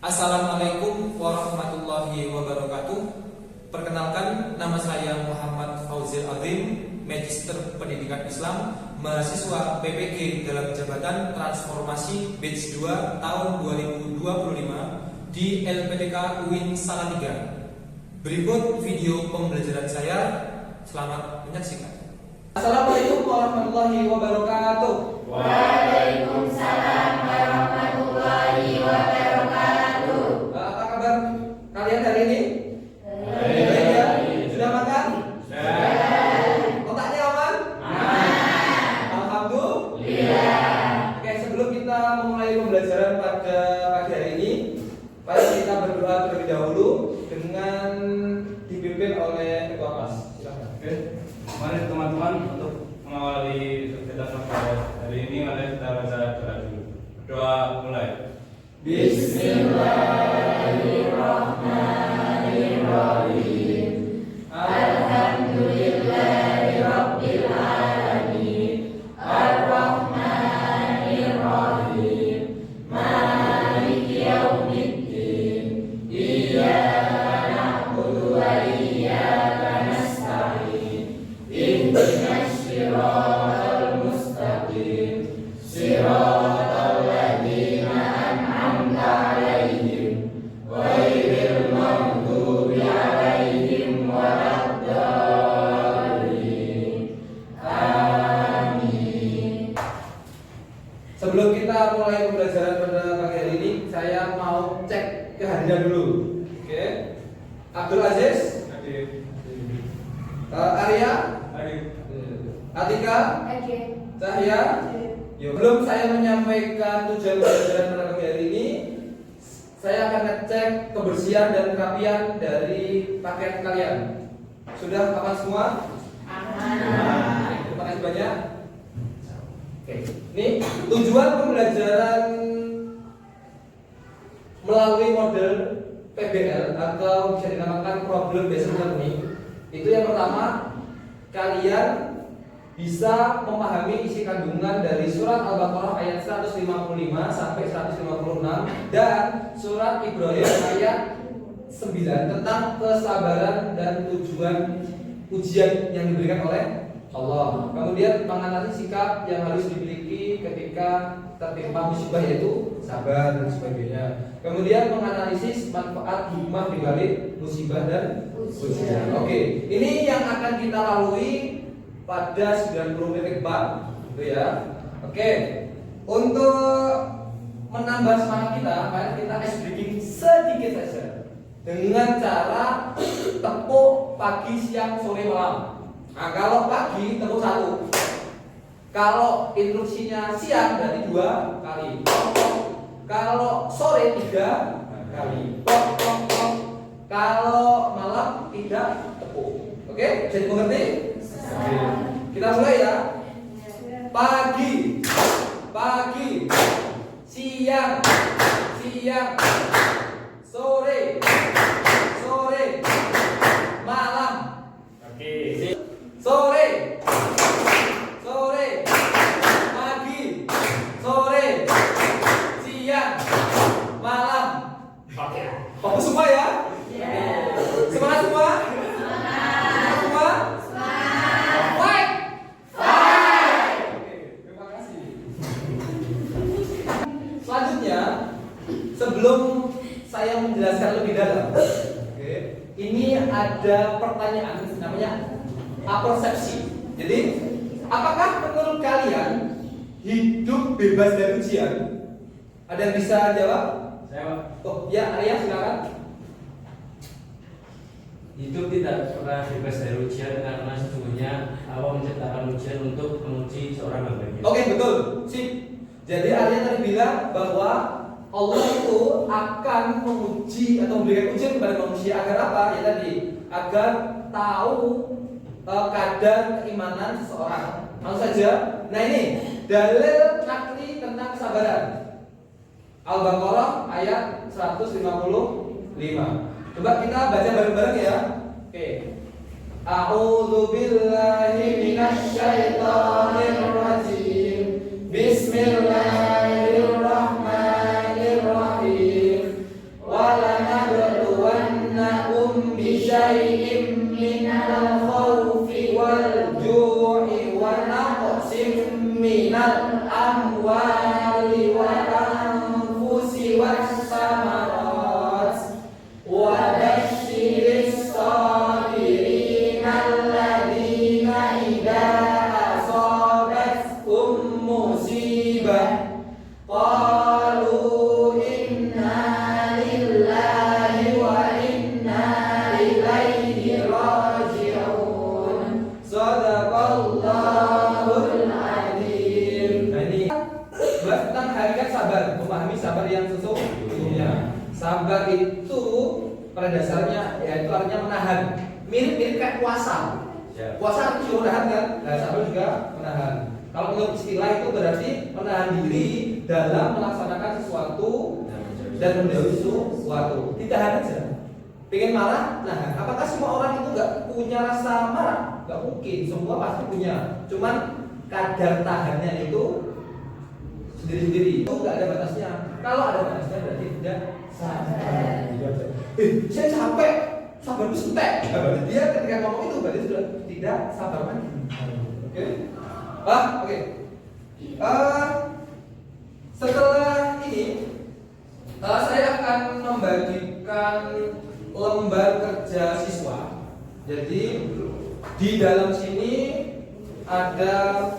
Assalamualaikum warahmatullahi wabarakatuh. Perkenalkan, nama saya Muhammad Fauzil Azim, Magister Pendidikan Islam, mahasiswa PPG dalam Jabatan Transformasi Batch 2 tahun 2025 di LPTK UIN Salatiga. Berikut video pembelajaran saya. Selamat menyaksikan. Assalamualaikum warahmatullahi wabarakatuh. Waalaikumsalam warahmatullahi wabarakatuh. Apa kabar kalian hari ini? Baik. Baik ya? Sudah makan? Sudah. Otaknya aman? Alhamdulillah. Oke, sebelum kita memulai pembelajaran pada pagi hari ini, mari kita berdoa terlebih dahulu dengan dipimpin oleh ketua kelas. Silakan. Oke, mari teman-teman untuk mengawali kegiatan pada hari ini, mari kita baca doa dulu. Doa mulai. Bismillahirrahmanirrahim. Alhamdulillahirabbil alamin. Arrahmanirrahim. Maliki yaumiddin. Iyyaka na'budu wa iyyaka nasta'in. Ihdinas siratal mustaqim. Siratal ladzina an'amta 'alaihim ghairil maghdubi 'alaihim waladdallin. Amin. Sebelum kita mulai pembelajaran pada pagi hari ini, saya mau cek kehadiran dulu. Oke. Abdul Aziz, Hadir. Arya, Hadir. Atika, Cahya. Belum saya menyampaikan tujuan pembelajaran pada pagi hari ini, saya akan ngecek kebersihan dan kerapian dari pakaian kalian. Sudah aman semua? Aman. Terima kasih banyak. Oke, ini tujuan pembelajaran melalui model PBL atau bisa dinamakan problem based learning. Itu yang pertama, kalian bisa memahami isi kandungan dari surat Al-Baqarah ayat 155 sampai 156 dan surat Ibrahim ayat 9 tentang kesabaran dan tujuan ujian yang diberikan oleh Allah. Kemudian menganalisis sikap yang harus dimiliki ketika tertimpa musibah, yaitu sabar dan sebagainya. Kemudian menganalisis manfaat hikmah di balik musibah dan ujian. Oke, ini yang akan kita lalui pada 90 menit depan, gitu ya. Oke, untuk menambah semangat kita, mari kita ice breaking sedikit saja dengan cara tepuk pagi, siang, sore, malam. Nah, kalau pagi tepuk 1. Kalau instruksinya siang berarti 2 kali. Kalau sore 3 kali. Kalau malam tidak tepuk. Oke, jadi mengerti? Kita mulai ya. Pagi, pagi, siang, siang, sore, sore, malam. Oke. Sore, sore, pagi, sore, siang, malam. Oke. Fokus semua ya. Semangat semua. Semangat semua. Fight. Oke, terima kasih. Selanjutnya, sebelum saya menjelaskan lebih dalam, oke, ini ada pertanyaan namanya apersepsi. Jadi, apakah menurut kalian hidup bebas dari ujian? Ada yang bisa jawab? Saya Pak. Oh, ya, Arya silakan. Hidup tidak pernah bebas dari ujian karena sesungguhnya Allah menciptakan ujian untuk menguji seorang hambanya. Oke, betul. Sip. Jadi Arya tadi bilang bahwa Allah itu akan menguji atau memberikan ujian kepada manusia agar apa? Ya tadi, agar tahu kadar keimanan seseorang. Langsung saja. Nah, ini dalil nakli tentang kesabaran. Al-Baqarah ayat 155. Coba kita baca bareng-bareng ya. Oke. A'udzu billahi minasy syaithanir rajim. Bismillahirrahmanirrahim. ju'i wa naqsim minal amwali wal anfusi was samarat wa basyiris sabirin alladzina idza asabathum musibah qalu inna lillahi wa inna ilaihi raji'un. Shadaqallahul adzim. Nah ini bahas tentang hakikat sabar, memahami sabar yang sesungguhnya. Sabar itu pada dasarnya yaitu artinya menahan. Mirip-mirip kayak puasa. Ya. Puasa itu juga menahan kan? Nah, sabar juga menahan. Kalau menurut istilah itu berarti menahan diri dalam melaksanakan sesuatu dan menjauhi sesuatu. Ditahan aja. Pengen marah, nah apakah semua orang itu nggak punya rasa marah? Nggak mungkin, semua pasti punya. Cuman kadar tahannya itu sendiri-sendiri. Itu nggak ada batasnya. Kalau ada batasnya berarti tidak sabar. Saya capek, sabar itu sentek. Nah, berarti dia ketika ngomong itu berarti sudah tidak sabar lagi. Oke? Oke. Setelah ini saya akan membagikan lembar kerja siswa. Jadi di dalam sini ada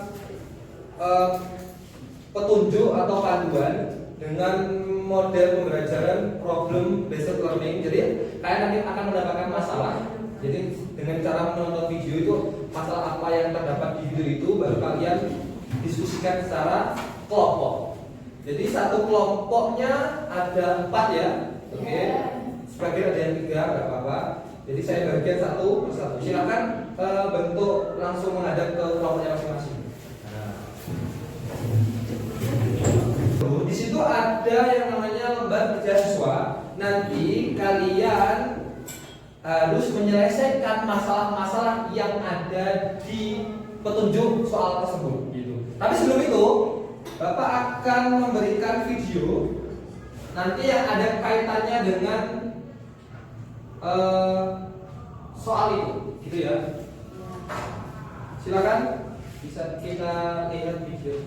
petunjuk atau panduan dengan model pembelajaran problem based learning. Jadi kalian nanti akan mendapatkan masalah. Jadi dengan cara menonton video itu masalah apa yang terdapat di video itu baru kalian diskusikan secara kelompok. Jadi satu kelompoknya ada 4 ya. Oke. Sebagian ada yang 3, nggak apa-apa. Jadi saya bagian satu persatu. Silakan bentuk langsung menghadap ke kelompoknya masing-masing. Di situ ada yang namanya lembar kerja siswa. Nanti kalian harus menyelesaikan masalah-masalah yang ada di petunjuk soal tersebut. Gitu. Tapi sebelum itu, Bapak akan memberikan video nanti yang ada kaitannya dengan soal itu, gitu ya. Silakan bisa kita lihat video.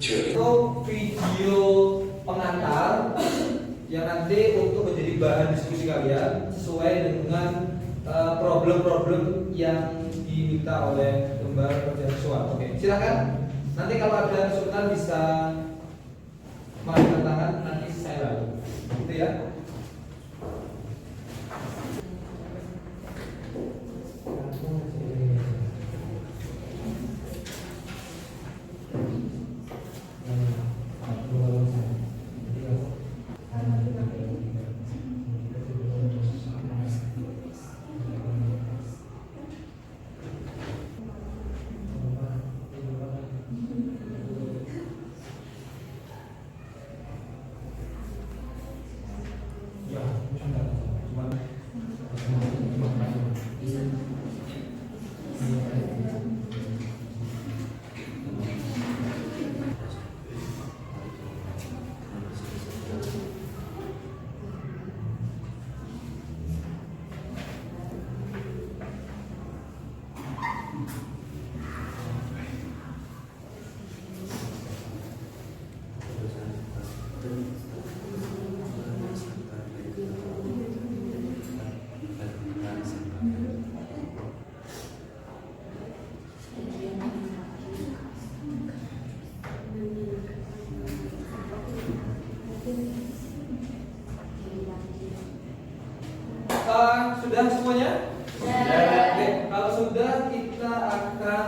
Itu video pengantar yang nanti untuk menjadi bahan diskusi kalian sesuai dengan problem-problem yang diminta oleh lembar kerja siswa. Oke, silakan. Nanti kalau ada kesulitan bisa mengangkat tangan, nanti saya lalu. Gitu ya. Sudah semuanya? Oke, kalau sudah kita akan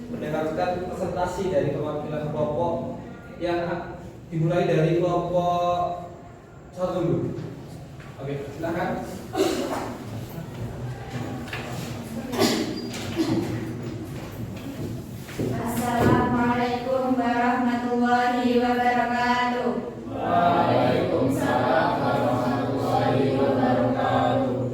mendengarkan presentasi dari perwakilan kelompok yang dimulai dari kelompok 1 dulu. Oke, silakan. Assalamualaikum warahmatullahi wabarakatuh. Waalaikumsalam warahmatullahi wabarakatuh.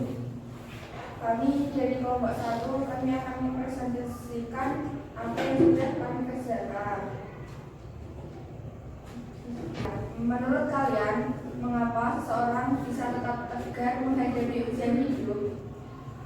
Kami dari kelompok 1, kami akan mempresentasikan apa yang sudah kami kerjakan. Menurut kalian, mengapa seseorang bisa tetap tegar menghadapi ujian hidup?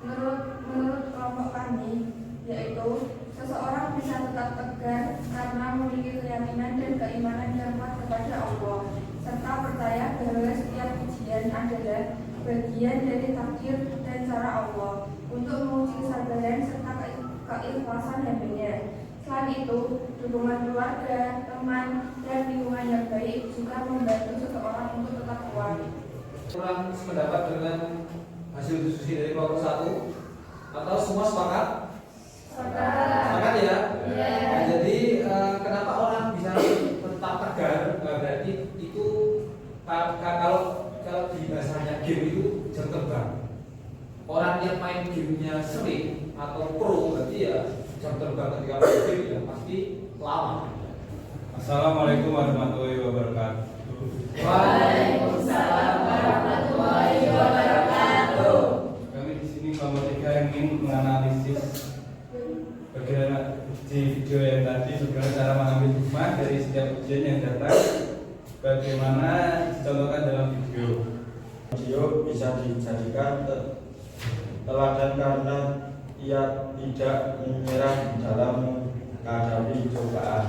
Menurut kelompok kami, yaitu seseorang bisa tetap tegar karena memiliki keyakinan dan keimanan yang kuat kepada Allah, serta percaya bahwa setiap ujian adalah bagian dari takdir dan cara Allah untuk menguji kesabaran serta keikhlasan hambanya. Selain itu, dukungan keluarga, teman, dan lingkungan yang baik juga membantu seseorang untuk tetap kuat. Kurang sependapat dengan hasil diskusi dari kelompok 1 atau semua sepakat? Sepakat ya? Nah, jadi kenapa orang bisa tetap tegar? Berarti itu kalau di bahasanya game itu jam terbang. Orang yang main gamenya sering atau pro berarti ya jam terbang ketika main game ya pasti lama. Assalamualaikum warahmatullahi wabarakatuh. Waalaikumsalam warahmatullahi wabarakatuh. Kami di sini kelompok 3 ingin menganalisis bagaimana di video yang tadi bagaimana cara mengambil hikmah dari setiap ujian yang datang, bagaimana dicontohkan dalam video. Video bisa dijadikan teladan karena ia tidak menyerah dalam menghadapi cobaan.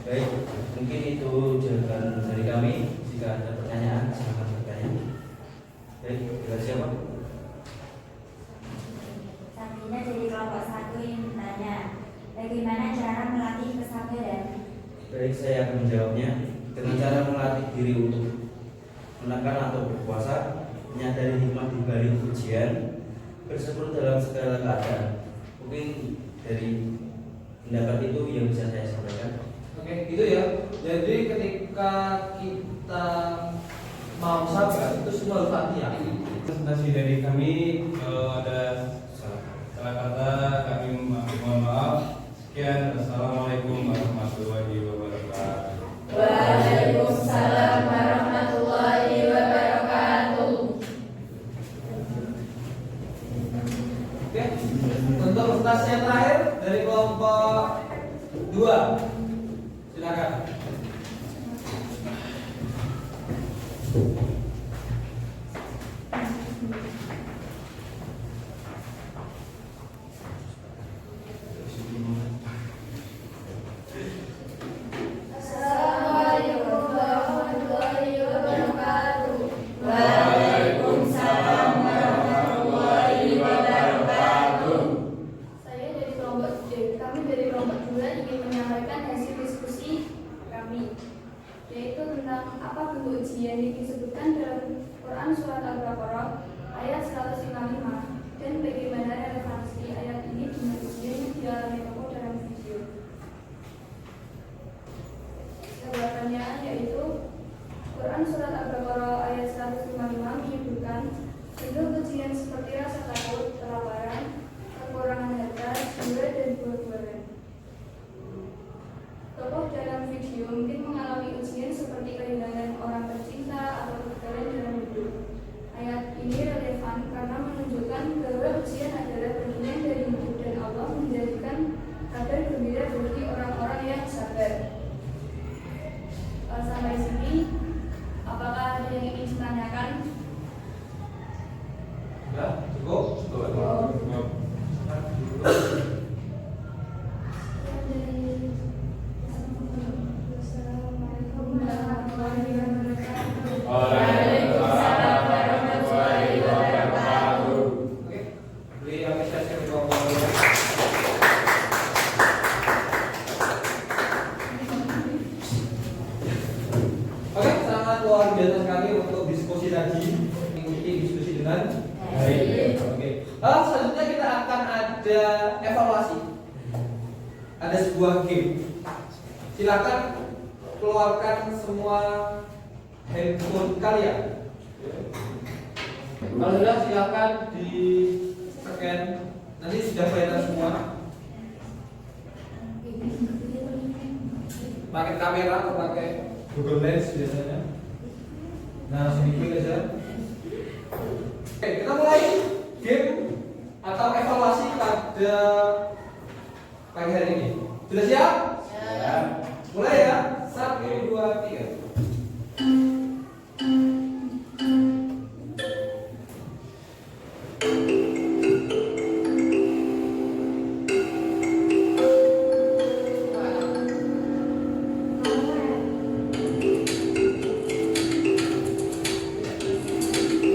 Baik, mungkin itu jawaban dari kami. Jika ada pertanyaan, silakan bertanya. Baik, dari siapa? Sabrina dari kelompok 1 yang bertanya, bagaimana cara melatih kesabaran? Baik, saya akan menjawabnya dengan cara melatih diri untuk menekan atau berpuasa, menyadari hikmah di balik ujian, bersyukur dalam segala keadaan. Mungkin dari pendapat itu yang bisa saya sampaikan. Oke, gitu ya. Jadi ketika kita mau sabar itu semua harus latihan. Presentasi dari kami, kalau ada salah kata kami mohon maaf. Sekian, assalamualaikum warahmatullahi wabarakatuh. Waalaikumsalam warahmatullahi wabarakatuh. Oke. Untuk presentasi yang terakhir dari kelompok 2. Silakan. Assalamualaikum warahmatullahi wabarakatuh. Waalaikumsalam warahmatullahi wabarakatuh. Saya dari kelompok kami dari kelompok 2 ingin menyampaikan hasil diskusi kami, yaitu tentang apa bentuk ujian yang disebutkan dalam Quran Surat Al-Baqarah ayat 155 dan bagaimana relevansi ayat ini dengan ujian yang dialami tokoh dalam video. Sebuah pertanyaan yaitu Quran Surat Al-Baqarah ayat 155 menyebutkan bentuk ujian seperti rasa takut, kelaparan, kekurangan harta, jiwa, dan buah-buahan. Tokoh dalam video mungkin mengalami ujian seperti kehilangan orang tercinta atau kegagalan dalam hidup. Ayat ini relevan karena menunjukkan bahwa ujian adalah bagian dari hidup dan Allah menjadikan kabar gembira bagi orang-orang yang sabar. Sampai sini, apakah ada yang ingin ditanyakan? Ya, cukup. Assalamualaikum warahmatullahi wabarakatuh. Waalaikumsalam warahmatullahi wabarakatuh. Oke. Beri apresiasi dari kelompok 2. Oke, sangat luar biasa sekali untuk diskusi tadi. Ikuti diskusi dengan baik. Oke. Selanjutnya kita akan ada evaluasi. Ada sebuah game. Silakan keluarkan semua handphone kalian. Kalau sudah silakan di scan. Nanti sudah kelihatan semua. Pakai kamera atau pakai Google Lens biasanya. Nah, langsung diklik aja. Oke, kita mulai game atau evaluasi pada pagi hari ini. Sudah siap? Ya. Mulai ya. 1, 2, 3.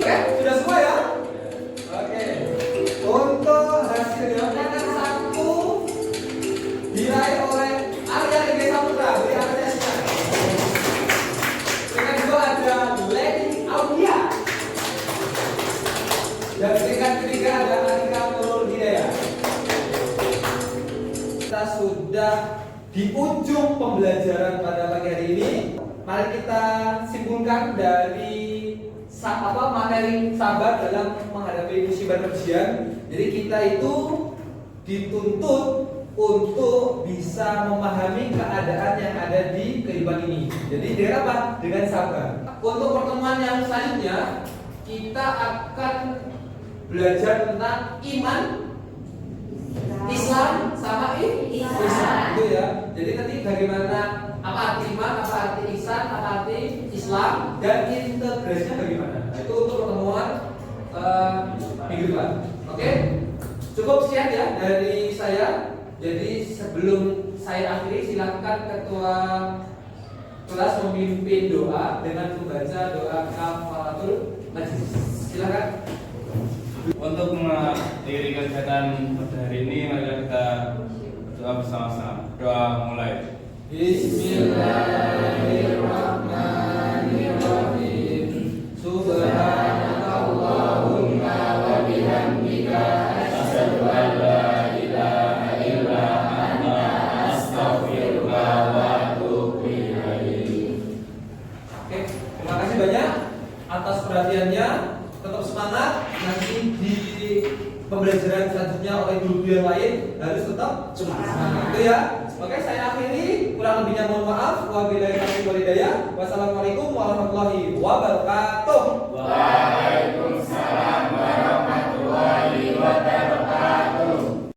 Oke, sudah semua ya? Oke. Untuk hasilnya nomor 1 diraih oleh Arya Ege Saputra. Beri apresiasi. Peringkat 2 ada Lady Aulia. Dan peringkat 3 ada Anika Nurul Hidayah. Kita sudah di ujung pembelajaran pada pagi hari ini. Mari kita simpulkan dari materi sabar dalam menghadapi musibah ujian. Jadi kita itu dituntut untuk bisa memahami keadaan yang ada di kehidupan ini. Jadi dengan apa? Dengan sabar. Untuk pertemuan yang selanjutnya kita akan belajar tentang iman, Islam sama ihsan. Itu ya. Jadi nanti bagaimana apa arti iman, apa arti ihsan, apa arti Islam dan integrasinya bagaimana. Nah, itu untuk pertemuan minggu depan. Oke? Cukup sekian ya dari saya. Jadi sebelum saya akhiri silakan ketua kelas memimpin doa dengan membaca doa kafaratul majlis. Silakan. Untuk mengakhiri kegiatan pada hari ini, mari kita doa bersama-sama. Doa mulai. Bismillahirrahmanirrahim. Subhanakallahumma wa bihamdika asyhadu an la ilaha illa anta astaghfiruka wa atubu ilaik. Oke, terima kasih banyak atas perhatiannya. Tetap semangat, nanti di pembelajaran selanjutnya oleh guru yang lain harus tetap semangat. Itu ya. Oke, saya akhiri. Kurang lebihnya mohon maaf. Wabillahi taufiq wal hidayah. Wassalamualaikum warahmatullahi wabarakatuh.